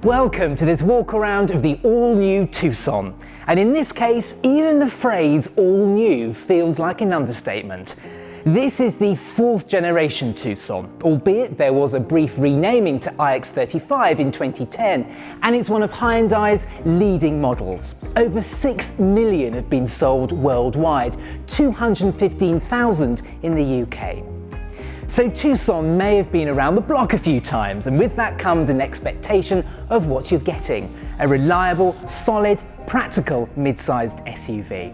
Welcome to this walk around of the all-new Tucson. And in this case, even the phrase all-new feels like an understatement. This is the 4th generation Tucson, albeit there was a brief renaming to iX35 in 2010, and it's one of Hyundai's leading models. Over 6 million have been sold worldwide, 215,000 in the UK. So Tucson may have been around the block a few times, and with that comes an expectation of what you're getting: a reliable, solid, practical mid-sized SUV.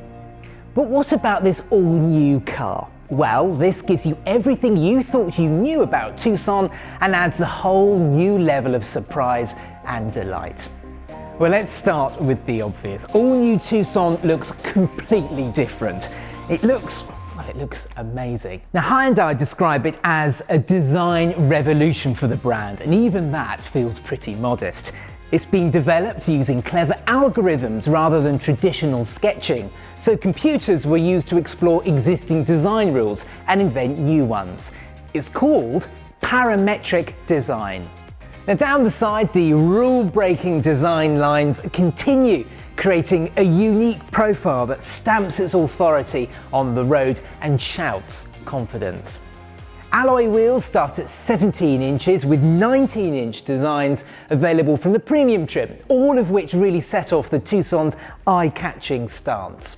But what about this all-new car? Well, this gives you everything you thought you knew about Tucson and adds a whole new level of surprise and delight. Well, let's start with the obvious. All-new Tucson looks completely different. It looks amazing. Now, Hyundai describe it as a design revolution for the brand, and even that feels pretty modest. It's been developed using clever algorithms rather than traditional sketching, so computers were used to explore existing design rules and invent new ones. It's called parametric design. Now, down the side, the rule-breaking design lines continue, creating a unique profile that stamps its authority on the road and shouts confidence. Alloy wheels start at 17 inches with 19-inch designs available from the premium trim, all of which really set off the Tucson's eye-catching stance.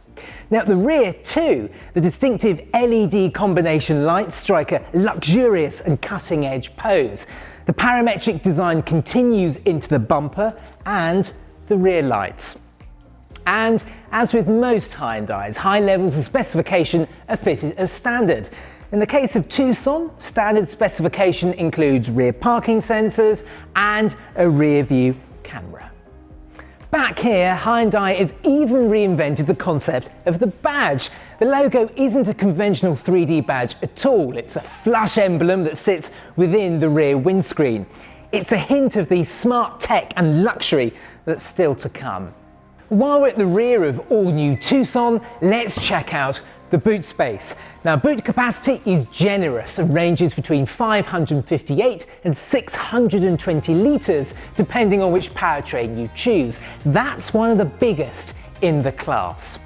Now at the rear too, the distinctive LED combination lights strike a luxurious and cutting-edge pose. The parametric design continues into the bumper and the rear lights. And as with most Hyundais, high levels of specification are fitted as standard. In the case of Tucson, standard specification includes rear parking sensors and a rear view camera. Back here, Hyundai has even reinvented the concept of the badge. The logo isn't a conventional 3D badge at all. It's a flush emblem that sits within the rear windscreen. It's a hint of the smart tech and luxury that's still to come. While we're at the rear of all-new Tucson, let's check out the boot space. Now, boot capacity is generous and ranges between 558 and 620 litres, depending on which powertrain you choose. That's one of the biggest in the class.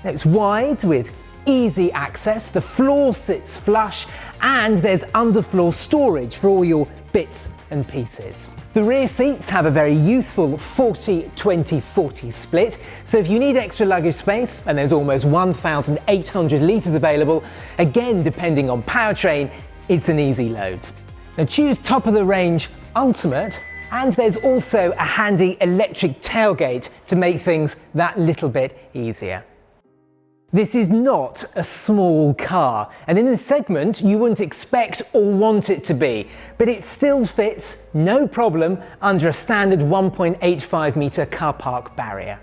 Now, it's wide with easy access, the floor sits flush, and there's underfloor storage for all your bits and pieces. The rear seats have a very useful 40-20-40 split, so if you need extra luggage space, and there's almost 1,800 litres available, again depending on powertrain, it's an easy load. Now choose top of the range Ultimate, and there's also a handy electric tailgate to make things that little bit easier. This is not a small car, and in this segment you wouldn't expect or want it to be, but it still fits, no problem, under a standard 1.85 metre car park barrier.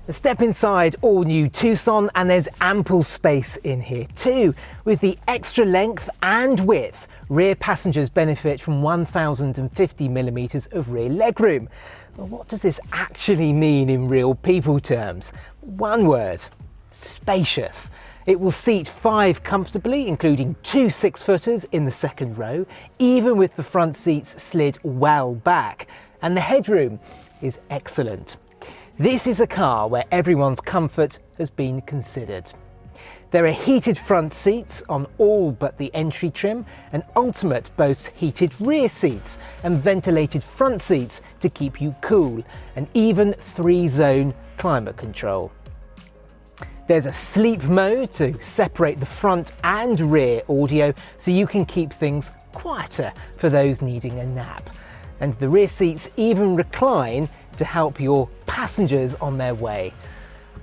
Step inside all-new Tucson and there's ample space in here too. With the extra length and width, rear passengers benefit from 1,050mm of rear legroom. Well, what does this actually mean in real people terms? One word: spacious. It will seat 5 comfortably, including 2 6-footers in the second row, even with the front seats slid well back. And the headroom is excellent. This is a car where everyone's comfort has been considered. There are heated front seats on all but the entry trim, and Ultimate boasts heated rear seats and ventilated front seats to keep you cool, and even 3-zone climate control. There's a sleep mode to separate the front and rear audio so you can keep things quieter for those needing a nap. And the rear seats even recline to help your passengers on their way.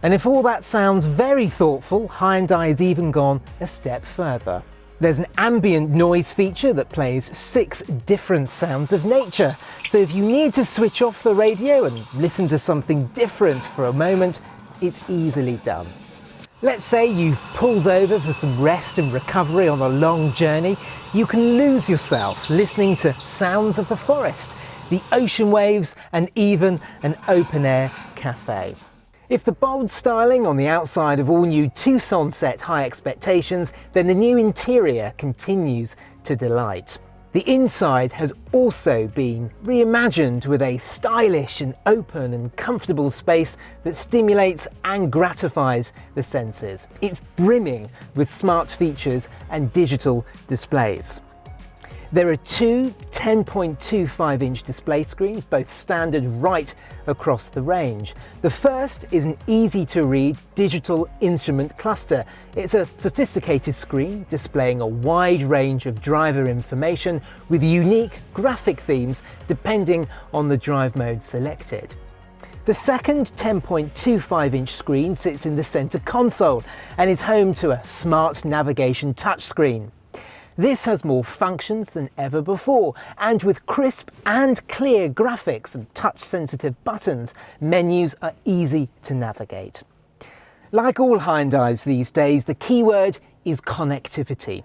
And if all that sounds very thoughtful, Hyundai has even gone a step further. There's an ambient noise feature that plays 6 different sounds of nature. So if you need to switch off the radio and listen to something different for a moment, it's easily done. Let's say you've pulled over for some rest and recovery on a long journey. You can lose yourself listening to sounds of the forest, the ocean waves, and even an open-air cafe. If the bold styling on the outside of all-new Tucson set high expectations, then the new interior continues to delight. The inside has also been reimagined with a stylish and open and comfortable space that stimulates and gratifies the senses. It's brimming with smart features and digital displays. There are two 10.25-inch display screens, both standard right across the range. The first is an easy-to-read digital instrument cluster. It's a sophisticated screen displaying a wide range of driver information with unique graphic themes depending on the drive mode selected. The second 10.25-inch screen sits in the center console and is home to a smart navigation touchscreen. This has more functions than ever before, and with crisp and clear graphics and touch-sensitive buttons, menus are easy to navigate. Like all Hyundais these days, the keyword is connectivity.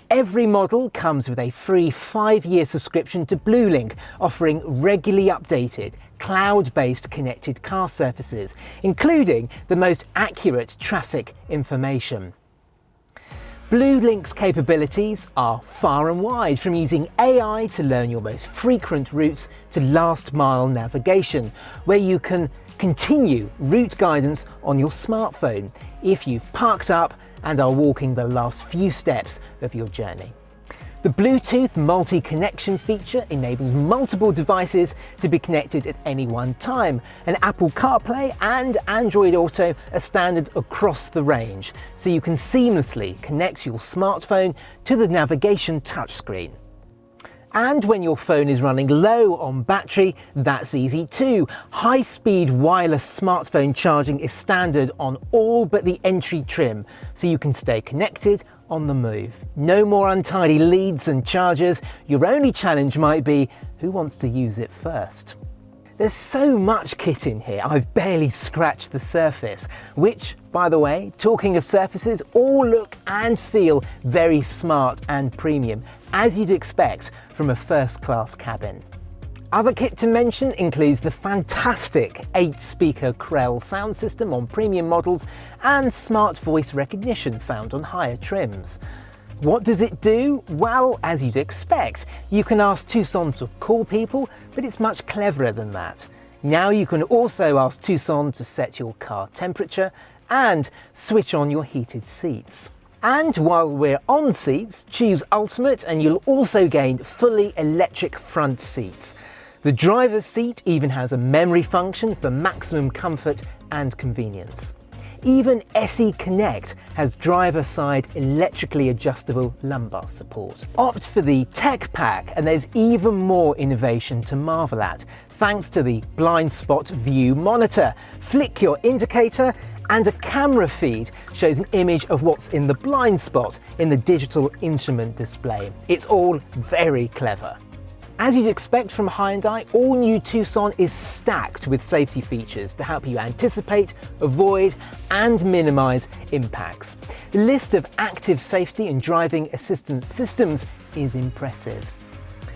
Every model comes with a free 5-year subscription to BlueLink, offering regularly updated, cloud-based connected car services, including the most accurate traffic information. BlueLink's capabilities are far and wide, from using AI to learn your most frequent routes to last-mile navigation, where you can continue route guidance on your smartphone if you've parked up and are walking the last few steps of your journey. The Bluetooth multi-connection feature enables multiple devices to be connected at any one time, and Apple CarPlay and Android Auto are standard across the range, so you can seamlessly connect your smartphone to the navigation touchscreen. And when your phone is running low on battery, that's easy too. High-speed wireless smartphone charging is standard on all but the entry trim, so you can stay connected on the move. No more untidy leads and chargers. Your only challenge might be who wants to use it first. There's so much kit in here, I've barely scratched the surface, which, by the way, talking of surfaces, all look and feel very smart and premium, as you'd expect from a first-class cabin. Other kit to mention includes the fantastic 8-speaker Krell sound system on premium models and smart voice recognition found on higher trims. What does it do? Well, as you'd expect, you can ask Tucson to call people, but it's much cleverer than that. Now you can also ask Tucson to set your car temperature and switch on your heated seats. And while we're on seats, choose Ultimate and you'll also gain fully electric front seats. The driver's seat even has a memory function for maximum comfort and convenience. Even SE Connect has driver-side electrically adjustable lumbar support. Opt for the Tech Pack and there's even more innovation to marvel at, thanks to the blind spot view monitor. Flick your indicator and a camera feed shows an image of what's in the blind spot in the digital instrument display. It's all very clever. As you'd expect from Hyundai, all new Tucson is stacked with safety features to help you anticipate, avoid and minimise impacts. The list of active safety and driving assistance systems is impressive.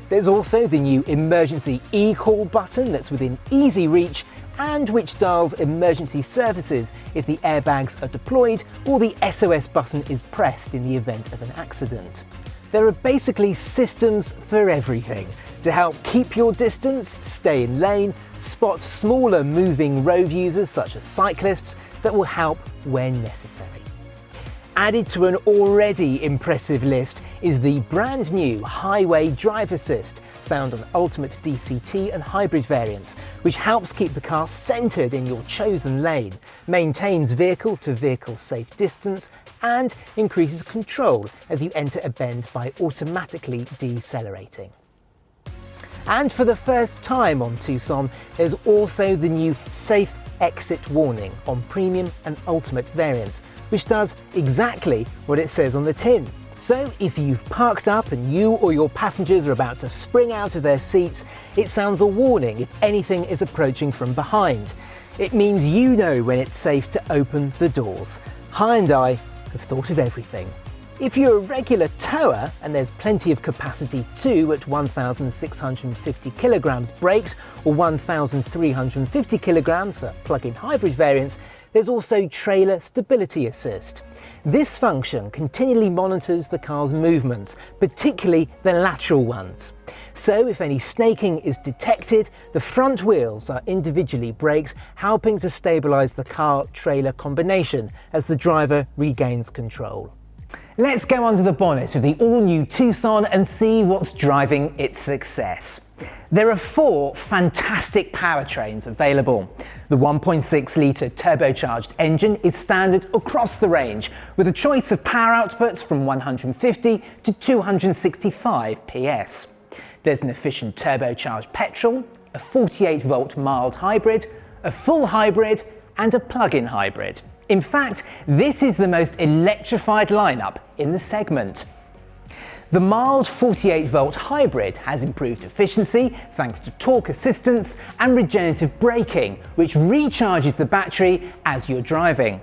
There's also the new emergency e-call button that's within easy reach and which dials emergency services if the airbags are deployed or the SOS button is pressed in the event of an accident. There are basically systems for everything to help keep your distance, stay in lane, spot smaller moving road users such as cyclists that will help when necessary. Added to an already impressive list is the brand new Highway Drive Assist found on Ultimate DCT and hybrid variants, which helps keep the car centered in your chosen lane, maintains vehicle-to-vehicle safe distance, and increases control as you enter a bend by automatically decelerating. And for the first time on Tucson, there's also the new Safe Exit warning on Premium and Ultimate variants, which does exactly what it says on the tin. So if you've parked up and you or your passengers are about to spring out of their seats, it sounds a warning if anything is approaching from behind. It means you know when it's safe to open the doors. Hyundai have thought of everything. If you're a regular tower, and there's plenty of capacity too at 1,650 kilograms brakes or 1,350 kilograms for plug-in hybrid variants, There's also Trailer Stability Assist. This function continually monitors the car's movements, particularly the lateral ones. So if any snaking is detected, the front wheels are individually braked, helping to stabilise the car-trailer combination as the driver regains control. Let's go under the bonnet of the all-new Tucson and see what's driving its success. There are 4 fantastic powertrains available. The 1.6-litre turbocharged engine is standard across the range, with a choice of power outputs from 150 to 265 PS. There's an efficient turbocharged petrol, a 48-volt mild hybrid, a full hybrid, and a plug-in hybrid. In fact, this is the most electrified lineup in the segment. The mild 48-volt hybrid has improved efficiency thanks to torque assistance and regenerative braking, which recharges the battery as you're driving.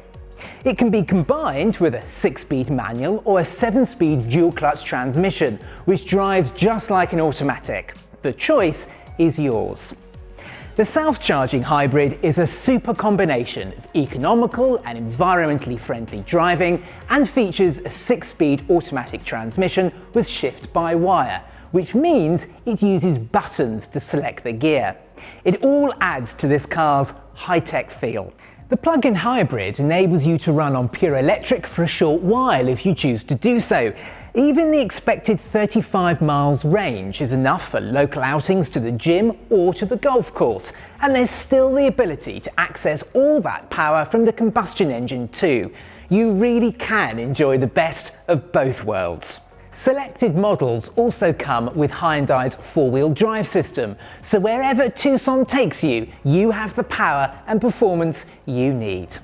It can be combined with a 6-speed manual or a 7-speed dual-clutch transmission, which drives just like an automatic. The choice is yours. The self-charging hybrid is a super combination of economical and environmentally friendly driving and features a 6-speed automatic transmission with shift-by-wire, which means it uses buttons to select the gear. It all adds to this car's high-tech feel. The plug-in hybrid enables you to run on pure electric for a short while if you choose to do so. Even the expected 35 miles range is enough for local outings to the gym or to the golf course, and there's still the ability to access all that power from the combustion engine too. You really can enjoy the best of both worlds. Selected models also come with Hyundai's 4-wheel drive system, so wherever Tucson takes you, you have the power and performance you need.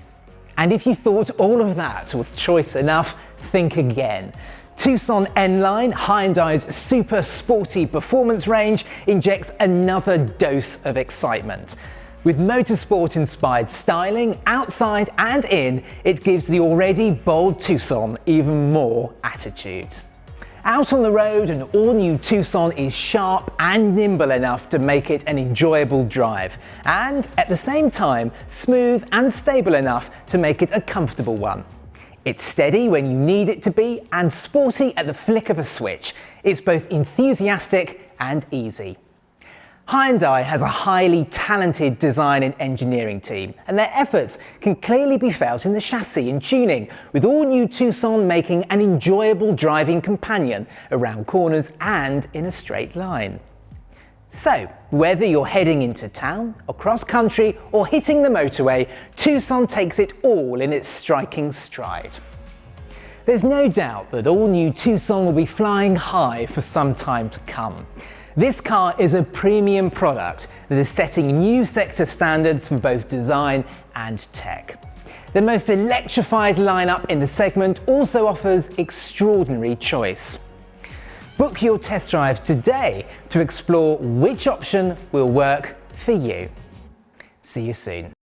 And if you thought all of that was choice enough, think again. Tucson N-Line, Hyundai's super sporty performance range, injects another dose of excitement. With motorsport-inspired styling, outside and in, it gives the already bold Tucson even more attitude. Out on the road, an all-new Tucson is sharp and nimble enough to make it an enjoyable drive, and at the same time, smooth and stable enough to make it a comfortable one. It's steady when you need it to be and sporty at the flick of a switch. It's both enthusiastic and easy. Hyundai has a highly talented design and engineering team, and their efforts can clearly be felt in the chassis and tuning, with all new Tucson making an enjoyable driving companion around corners and in a straight line. So, whether you're heading into town, across country, or hitting the motorway, Tucson takes it all in its striking stride. There's no doubt that all new Tucson will be flying high for some time to come. This car is a premium product that is setting new sector standards for both design and tech. The most electrified lineup in the segment also offers extraordinary choice. Book your test drive today to explore which option will work for you. See you soon.